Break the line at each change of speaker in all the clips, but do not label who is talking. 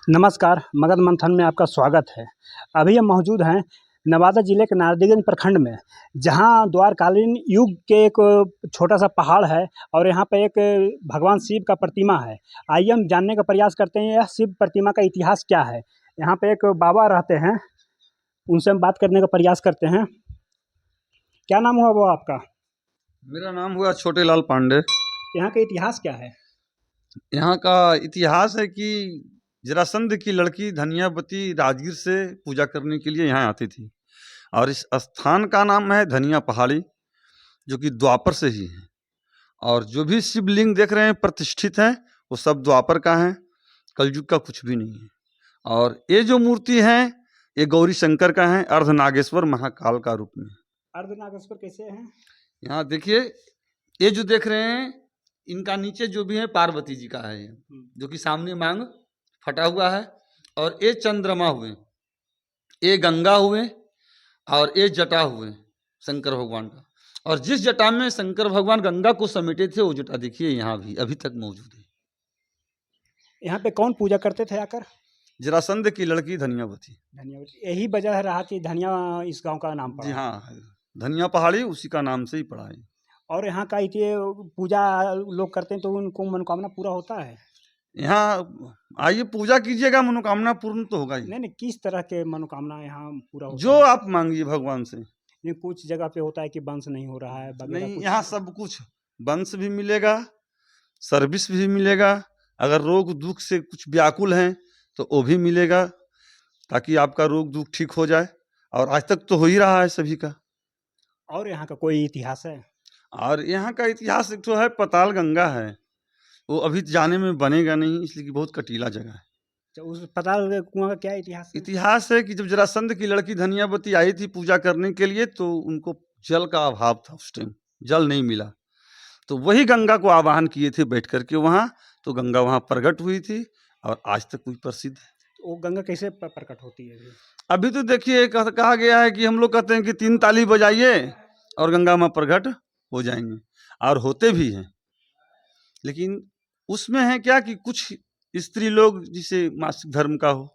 नमस्कार, मगध मंथन में आपका स्वागत है। अभी हम मौजूद हैं नवादा जिले के नारदीगंज प्रखंड में, जहां द्वारकालीन युग के एक छोटा सा पहाड़ है और यहाँ पे एक भगवान शिव का प्रतिमा है। आइए हम जानने का प्रयास करते हैं यह शिव प्रतिमा का इतिहास क्या है। यहाँ पे एक बाबा रहते हैं, उनसे हम बात करने का प्रयास करते हैं। क्या नाम हुआ वो आपका?
मेरा नाम हुआ छोटे लाल पांडे।
यहाँ का इतिहास क्या है?
यहाँ का इतिहास है कि जरासंध की लड़की धनियावती राजगीर से पूजा करने के लिए यहाँ आती थी, और इस स्थान का नाम है धनिया पहाड़ी, जो कि द्वापर से ही है। और जो भी शिवलिंग देख रहे हैं प्रतिष्ठित है, वो सब द्वापर का है, कलयुग का कुछ भी नहीं है। और ये जो मूर्ति है, ये गौरी शंकर का है, अर्धनागेश्वर महाकाल का रूप में।
अर्धनागेश्वर कैसे है?
यहाँ देखिए, ये जो देख रहे हैं, इनका नीचे जो भी है पार्वती जी का है, जो कि सामने मांग फटा हुआ है। और ये चंद्रमा हुए, ये गंगा हुए, और ये जटा हुए शंकर भगवान का। और जिस जटा में शंकर भगवान गंगा को समेटे थे, वो जटा देखिए यहाँ भी अभी तक मौजूद है।
यहाँ पे कौन पूजा करते थे आकर?
जरासंध की लड़की धनियावती।
धनिया, यही वजह रहा कि धनिया इस गांव का नाम पड़ा।
जी हाँ, धनिया पहाड़ी उसी का नाम से ही पड़ा है।
और यहाँ का ये पूजा लोग करते हैं तो उनको मनोकामना पूरा होता है।
यहाँ आइए, पूजा कीजिएगा, मनोकामना पूर्ण तो होगा ही।
नहीं, किस तरह के मनोकामना यहाँ पूरा होता
जो
है?
आप मांगिए भगवान से।
नहीं, कुछ जगह पे होता है कि वंश नहीं हो रहा है वगैरह
नहीं,
कुछ।
यहाँ सब कुछ, वंश भी मिलेगा, सर्विस भी मिलेगा। अगर रोग दुख से कुछ व्याकुल हैं तो वो भी मिलेगा, ताकि आपका रोग दुख ठीक हो जाए। और आज तक तो हो ही रहा है सभी का।
और यहाँ का कोई इतिहास है?
और यहाँ का इतिहास एक तो है, पताल गंगा है, वो अभी जाने में बनेगा नहीं, इसलिए कि बहुत कटीला जगह है।
तो उस पताल कुआं का क्या इतिहास है?
इतिहास है कि जब जरासंध की लड़की धनियावती आई थी पूजा करने के लिए, तो उनको जल का अभाव था, उस टाइम जल नहीं मिला, तो वही गंगा को आवाहन किए थे बैठ करके वहाँ, तो गंगा वहाँ प्रकट हुई थी, और आज तक वही प्रसिद्ध है।
तो वो गंगा कैसे प्रकट होती है?
अभी तो देखिए, कहा गया है कि हम लोग कहते हैं कि 3 ताली बजाइए और गंगा माँ प्रकट हो जाएंगे, और होते भी हैं। लेकिन उसमें है क्या कि कुछ स्त्री लोग, जिसे मासिक धर्म का हो,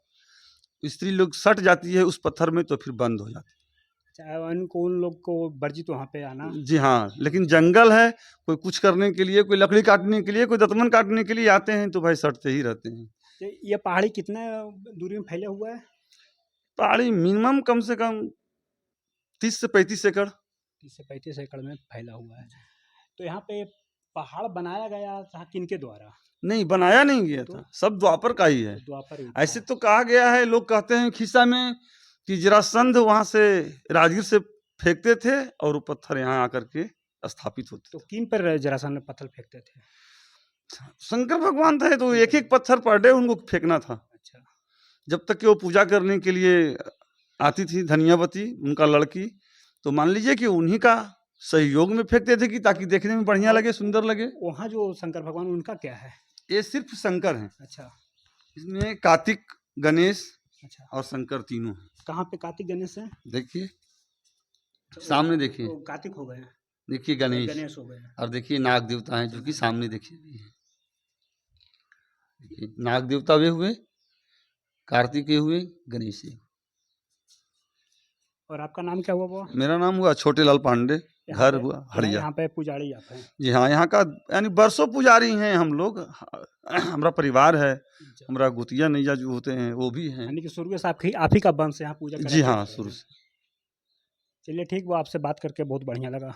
स्त्री लोग सट जाती है उस पत्थर में, तो फिर बंद हो जाती है।
उन लोग को वर्जित वहाँ पे आना।
जी हाँ, लेकिन जंगल है, कोई कुछ करने के लिए, कोई लकड़ी काटने के लिए, कोई दतमन काटने के लिए आते हैं, तो भाई सटते ही रहते हैं।
तो ये पहाड़ी कितने दूरी में फैले हुआ है?
पहाड़ी मिनिमम कम से कम 30 से 35 एकड़।
30 से 35 एकड़ में फैला हुआ है। तो यहाँ पे पहाड़ बनाया गया था किनके द्वारा?
नहीं, बनाया नहीं गया था, सब द्वापर का ही है।
द्वापर युग
ऐसे
का।
तो कहा गया है, लोग कहते हैं खिस्सा में कि जरासंध वहां से राजगीर से फेंकते थे, और वो पत्थर यहाँ आकर के स्थापित होते
तो
थे।
किन पर जरासंध पत्थर फेंकते थे?
शंकर भगवान थे, तो एक एक पत्थर पर डे उनको फेंकना था।
अच्छा।
जब तक कि वो पूजा करने के लिए आती थी धनियावती, उनका लड़की, तो मान लीजिए कि उन्हीं का सहयोग में फेंकते थे, कि ताकि देखने में बढ़िया लगे, सुंदर लगे।
वहाँ जो शंकर भगवान उनका क्या है?
ये सिर्फ शंकर हैं।
अच्छा।
इसमें कार्तिक, गणेश
अच्छा।
और शंकर तीनों हैं।
कहाँ पे कार्तिक गणेश है?
देखिए सामने, देखिए,
तो कार्तिक हो गए,
देखिए गणेश,
गणेश हो गए,
और देखिए नाग देवता हैं, जो कि सामने देखिए देखिए नाग देवता भी हुए, कार्तिकेय हुए, गणेश हुए।
और आपका नाम क्या हुआ वो?
मेरा नाम हुआ छोटे लाल पांडे, घर हुआ हड़िया।
यहाँ पे पुजारी आप हैं?
जी हाँ, यहाँ का यानी बरसों पुजारी हैं हम लोग। हमारा परिवार है, हमारा गुतिया नैया जो होते हैं वो भी हैं।
यानी कि शुरू से आप ही का वंश यहाँ पूजा
जी हाँ, शुरू से।
चलिए ठीक, वो आपसे बात करके बहुत बढ़िया लगा।